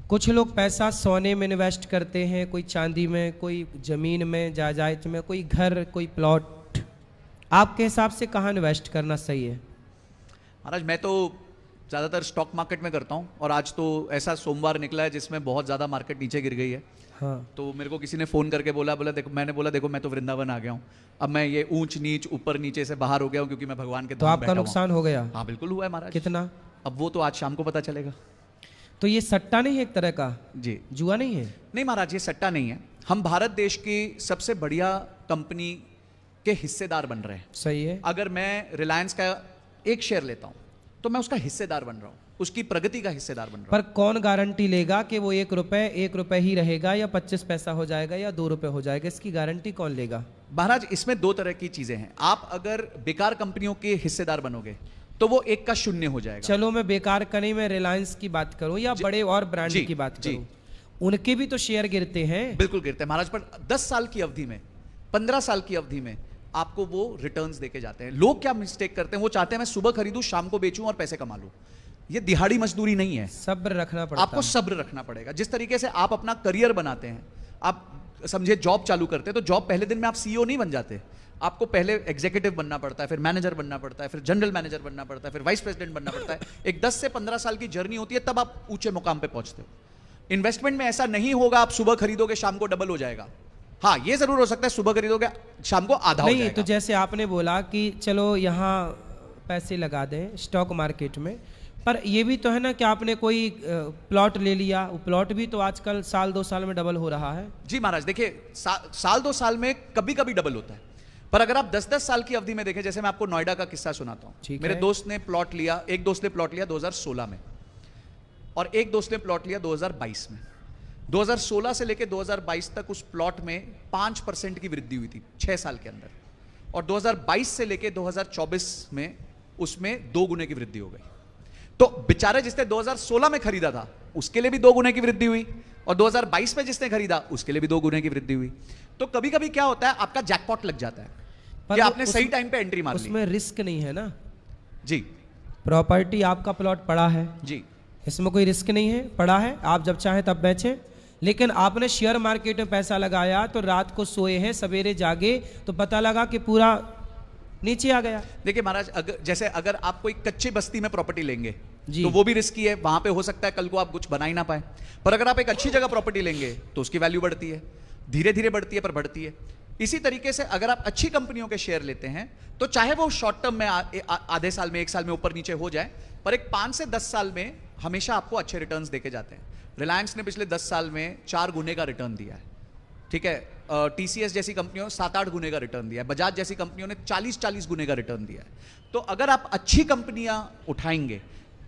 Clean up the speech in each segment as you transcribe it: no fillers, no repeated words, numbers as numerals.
कुछ लोग पैसा सोने में इन्वेस्ट करते हैं, कोई चांदी में, कोई ज़मीन में, जायदाद में, कोई घर, कोई प्लॉट। आपके हिसाब से कहाँ इन्वेस्ट करना सही है? महाराज मैं तो ज़्यादातर स्टॉक मार्केट में करता हूँ, और आज तो ऐसा सोमवार निकला है जिसमें बहुत ज़्यादा मार्केट नीचे गिर गई है। हाँ। तो मेरे को किसी ने फ़ोन करके बोला देखो, मैंने बोला देखो मैं तो वृंदावन आ गया हूँ, अब मैं ये ऊंच नीच ऊपर नीचे से बाहर हो गया हूँ क्योंकि मैं भगवान के तो धाम आपका बैठा नुकसान हो गया? हाँ बिल्कुल हुआ है महाराज। कितना? अब वो तो आज शाम को पता चलेगा। तो ये सट्टा नहीं है एक तरह का? जी। जुआ नहीं है? नहीं महाराज, ये सट्टा नहीं है। हम भारत देश की सबसे बढ़िया कंपनी के हिस्सेदार बन रहे हैं। सही है। अगर मैं रिलायंस का एक शेयर लेता हूं तो मैं उसका हिस्सेदार बन रहा हूं, उसकी प्रगति का हिस्सेदार बन रहा हूं। पर कौन गारंटी लेगा कि वो 1 रुपए ही रहेगा, या 25 पैसा हो जाएगा, या 2 रुपए हो जाएगा? इसकी गारंटी कौन लेगा? महाराज इसमें दो तरह की चीजें हैं। आप अगर बेकार कंपनियों के हिस्सेदार बनोगे तो वो एक का शून्य हो जाएगा। चलो मैं बेकार का नहीं, मैं रिलायंस की बात करूं या बड़े और ब्रांड की बात करूं, उनके भी तो शेयर गिरते हैं। बिल्कुल गिरते हैं महाराज, पर 10 साल की अवधि में, 15 साल की अवधि में आपको वो रिटर्न्स देके जाते हैं। लोग क्या मिस्टेक करते हैं, वो चाहते हैं मैं सुबह खरीदूं, शाम को बेचूं और पैसे कमा लूं। ये दिहाड़ी मजदूरी नहीं है। सब्र रखना पड़ता है। आपको सब्र रखना पड़ेगा। जिस तरीके से आप अपना करियर बनाते हैं, आप समझे जॉब चालू करते हैं, तो जॉब पहले दिन में आप सीईओ नहीं बन जाते। आपको पहले एग्जीक्यूटिव बनना पड़ता है, फिर मैनेजर बनना पड़ता है, फिर जनरल मैनेजर बनना पड़ता है, फिर वाइस प्रेसिडेंट बनना पड़ता है। एक 10 से 15 साल की जर्नी होती है, तब आप ऊंचे मुकाम पे पहुंचते हो। इन्वेस्टमेंट में ऐसा नहीं होगा आप सुबह खरीदोगे शाम को डबल हो जाएगा। हाँ ये जरूर हो सकता है सुबह खरीदोगे शाम को आधा हो जाएगा। तो जैसे आपने बोला कि चलो यहाँ पैसे लगा दें स्टॉक मार्केट में, पर ये भी तो है ना कि आपने कोई प्लॉट ले लिया, वो प्लॉट भी तो आजकल साल 2 साल में डबल हो रहा है। जी महाराज देखिए, साल 2 साल में कभी कभी डबल होता है, पर अगर आप 10-10 साल की अवधि में देखें, जैसे मैं आपको नोएडा का किस्सा सुनाता हूं। मेरे दोस्त ने प्लॉट लिया, एक दोस्त ने प्लॉट लिया 2016 में, और एक दोस्त ने प्लॉट लिया 2022 में। 2016 से लेकर 2022 तक उस प्लॉट में 5% की वृद्धि हुई थी 6 साल के अंदर, और 2022 से लेकर 2024 में उसमें 2 गुने की वृद्धि हो गई। तो बेचारे जिसने 2016 में खरीदा था उसके लिए भी 2 गुने की वृद्धि हुई, और 2022 में जिसने खरीदा उसके लिए भी 2 गुने की वृद्धि हुई। तो कभी कभी क्या होता है, आपका जैकपॉट लग जाता है कि आपने सही टाइम पे एंट्री मार ली। उसमें रिस्क नहीं है ना जी। प्रॉपर्टी आपका प्लॉट पड़ा है जी, इसमें कोई रिस्क नहीं है, पड़ा है, आप जब चाहें तब बेचें। लेकिन आपने शेयर मार्केट में पैसा लगाया तो रात को सोए हैं, सवेरे जागे तो पता लगा कि पूरा नीचे आ गया। देखिए महाराज, अगर आप कोई कच्ची बस्ती में प्रॉपर्टी लेंगे जी, तो वो भी रिस्की है, वहां पे हो सकता है कल को आप कुछ बना ही ना पाए। पर अगर आप एक अच्छी जगह प्रॉपर्टी लेंगे तो उसकी वैल्यू बढ़ती है, धीरे धीरे बढ़ती है पर बढ़ती है। इसी तरीके से अगर आप अच्छी कंपनियों के शेयर लेते हैं तो चाहे वो शॉर्ट टर्म में आधे साल में 1 साल में ऊपर नीचे हो जाए, पर एक 5 से 10 साल में हमेशा आपको अच्छे रिटर्न्स देके जाते हैं। रिलायंस ने पिछले 10 साल में 4 गुने का रिटर्न दिया है, ठीक है। टीसीएस जैसी कंपनियों 7-8 गुने का रिटर्न दिया है, बजाज जैसी कंपनियों ने 40-40 गुने का रिटर्न दिया है। तो अगर आप अच्छी कंपनियां उठाएंगे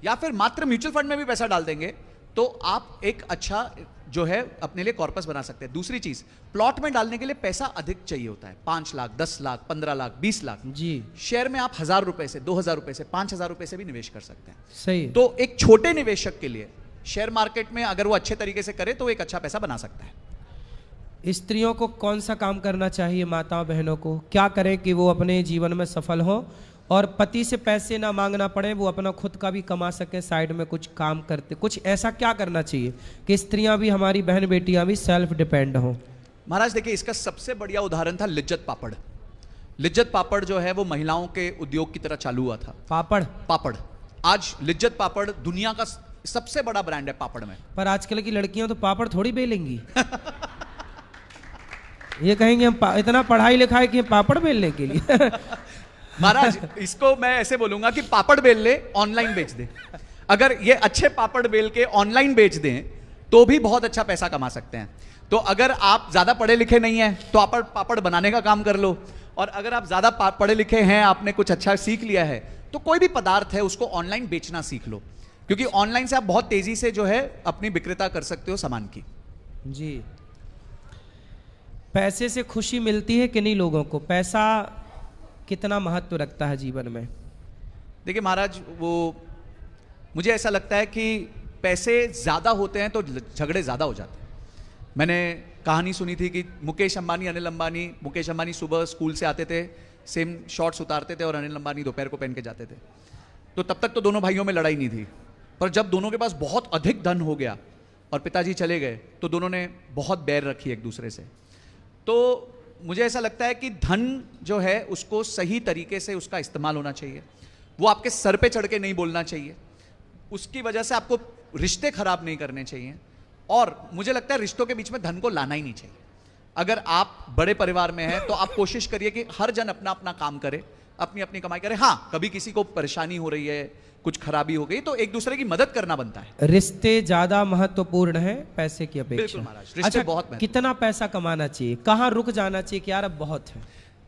या फिर मात्र म्यूचुअल फंड में भी पैसा डाल देंगे तो आप एक अच्छा जो है अपने लिए कॉर्पस बना सकते हैं। दूसरी चीज, प्लॉट में डालने के लिए पैसा अधिक चाहिए होता है, 5 लाख, 10 लाख, 15 लाख, 20 लाख जी। शेयर में आप 1000 रुपए से, 2000 रुपए से, 5000 रुपए से भी निवेश कर सकते हैं। सही। तो एक छोटे निवेशक के लिए शेयर मार्केट में अगर वो अच्छे तरीके से करे तो एक अच्छा पैसा बना सकता है। स्त्रियों को कौन सा काम करना चाहिए, माताओं बहनों को क्या करें कि वो अपने जीवन में सफल हो और पति से पैसे ना मांगना पड़े, वो अपना खुद का भी कमा सकें, साइड में कुछ काम करते, कुछ ऐसा क्या करना चाहिए कि स्त्रियां भी, हमारी बहन बेटियां भी सेल्फ डिपेंड हो? महाराज देखिए, इसका सबसे बढ़िया उदाहरण था लिज्जत पापड़। लिज्जत पापड़ जो है वो महिलाओं के उद्योग की तरह चालू हुआ था। पापड़ आज लिज्जत पापड़ दुनिया का सबसे बड़ा ब्रांड है पापड़ में। पर आजकल की लड़कियां तो पापड़ थोड़ी बेलेंगी। ये कहेंगे हम इतना पढ़ाई लिखाई कि पापड़ बेलने के लिए। महाराज इसको मैं ऐसे बोलूंगा कि पापड़ बेल ले, ऑनलाइन बेच दे। अगर ये अच्छे पापड़ बेल के ऑनलाइन बेच दें तो भी बहुत अच्छा पैसा कमा सकते हैं। तो अगर आप ज्यादा पढ़े लिखे नहीं हैं तो आप पापड़ बनाने का काम कर लो, और अगर आप ज्यादा पढ़े लिखे हैं, आपने कुछ अच्छा सीख लिया है, तो कोई भी पदार्थ है उसको ऑनलाइन बेचना सीख लो, क्योंकि ऑनलाइन से आप बहुत तेजी से जो है अपनी विक्रेता कर सकते हो सामान की। जी। पैसे से खुशी मिलती है कि नहीं लोगों को? पैसा कितना महत्व रखता है जीवन में? देखिए महाराज, वो मुझे ऐसा लगता है कि पैसे ज्यादा होते हैं तो झगड़े ज्यादा हो जाते हैं। मैंने कहानी सुनी थी कि मुकेश अंबानी सुबह स्कूल से आते थे, सेम शॉर्ट्स उतारते थे, और अनिल अंबानी दोपहर को पहन के जाते थे। तो तब तक तो दोनों भाइयों में लड़ाई नहीं थी, पर जब दोनों के पास बहुत अधिक धन हो गया और पिताजी चले गए तो दोनों ने बहुत बैर रखी एक दूसरे से। तो मुझे ऐसा लगता है कि धन जो है उसको सही तरीके से उसका इस्तेमाल होना चाहिए, वो आपके सर पे चढ़ के नहीं बोलना चाहिए, उसकी वजह से आपको रिश्ते खराब नहीं करने चाहिए, और मुझे लगता है रिश्तों के बीच में धन को लाना ही नहीं चाहिए। अगर आप बड़े परिवार में हैं तो आप कोशिश करिए कि हर जन अपना अपना काम करे, अपनी अपनी कमाई करे। हाँ, कभी किसी को परेशानी हो रही है, कुछ खराबी हो गई, तो एक दूसरे की मदद करना बनता है। रिश्ते ज्यादा महत्वपूर्ण है पैसे की अपेक्षा। बिल्कुल महाराज, रिश्ते बहुत महत्वपूर्ण। कितना पैसा कमाना चाहिए, कहाँ रुक जाना चाहिए कि यार अब बहुत है?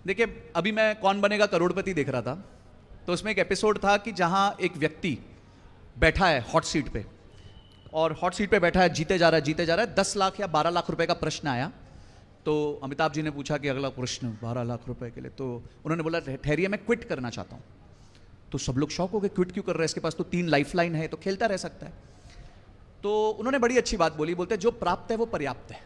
देखिए, अभी मैं कौन बनेगा करोड़पति देख रहा था, तो उसमें एक एपिसोड था कि जहां एक व्यक्ति बैठा है हॉट सीट पे, और हॉट सीट पे बैठा है, जीते जा रहा है, 10 लाख या 12 लाख रुपए का प्रश्न आया। तो अमिताभ जी ने पूछा कि अगला प्रश्न 12 लाख रुपए के लिए, तो उन्होंने बोला ठहरिए, मैं क्विट करना चाहता हूं। तो सब लोग शौक हो गए, क्विट क्यों कर रहे हैं, इसके पास तो 3 लाइफलाइन है, तो खेलता रह सकता है। तो उन्होंने बड़ी अच्छी बात बोली, बोलते जो प्राप्त है वो पर्याप्त है,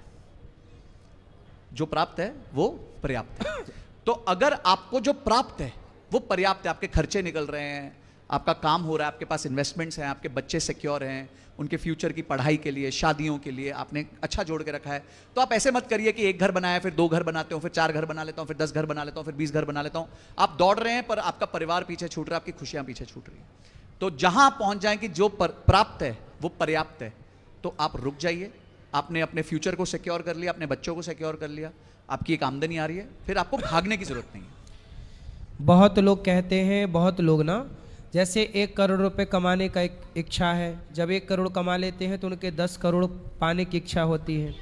जो प्राप्त है वो पर्याप्त है। तो अगर आपको जो प्राप्त है वो पर्याप्त है, आपके खर्चे निकल रहे हैं, आपका काम हो रहा है, आपके पास इन्वेस्टमेंट्स हैं, आपके बच्चे सिक्योर हैं, उनके फ्यूचर की पढ़ाई के लिए, शादियों के लिए आपने अच्छा जोड़ के रखा है, तो आप ऐसे मत करिए कि एक घर बनाया, फिर 2 घर बनाते हो, फिर 4 घर बना लेता हूं, फिर 10 घर बना लेता हूं, फिर 20 घर बना लेता हूं। आप दौड़ रहे हैं पर आपका परिवार पीछे छूट रहा है, आपकी खुशियां पीछे छूट रही है। तो जहां आप पहुंच जाएं कि जो प्राप्त है वो पर्याप्त है, तो आप रुक जाइए। आपने अपने फ्यूचर को सिक्योर कर लिया, अपने बच्चों को सिक्योर कर लिया, आपकी एक आमदनी आ रही है, फिर आपको भागने की जरूरत नहीं है। बहुत लोग कहते हैं, बहुत लोग ना, जैसे 1 करोड़ रुपए कमाने का एक इच्छा है, जब 1 करोड़ कमा लेते हैं तो उनके 10 करोड़ पाने की इच्छा होती है,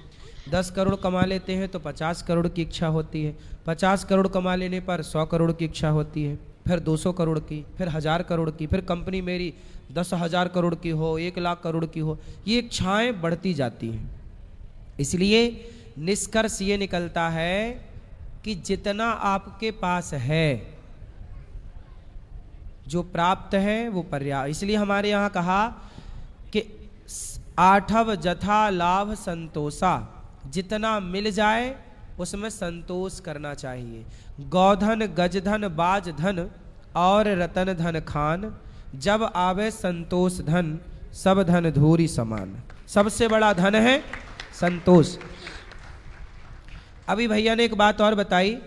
10 करोड़ कमा लेते हैं तो 50 करोड़ की इच्छा होती है, 50 करोड़ कमा लेने पर 100 करोड़ की इच्छा होती है, फिर 200 करोड़ की, फिर 1000 करोड़ की, फिर कंपनी मेरी 10,000 करोड़ की हो, 1 लाख करोड़ की हो। ये इच्छाएं बढ़ती जाती हैं। इसलिए निष्कर्ष ये निकलता है कि जितना आपके पास है, जो प्राप्त है वो पर्याप्त। इसलिए हमारे यहाँ कहा कि 8 जथा लाभ संतोषा, जितना मिल जाए उसमें संतोष करना चाहिए। गौधन गजधन बाज धन और रतन धन खान, जब आवे संतोष धन सब धन धूरी समान। सबसे बड़ा धन है संतोष। अभी भैया ने एक बात और बताई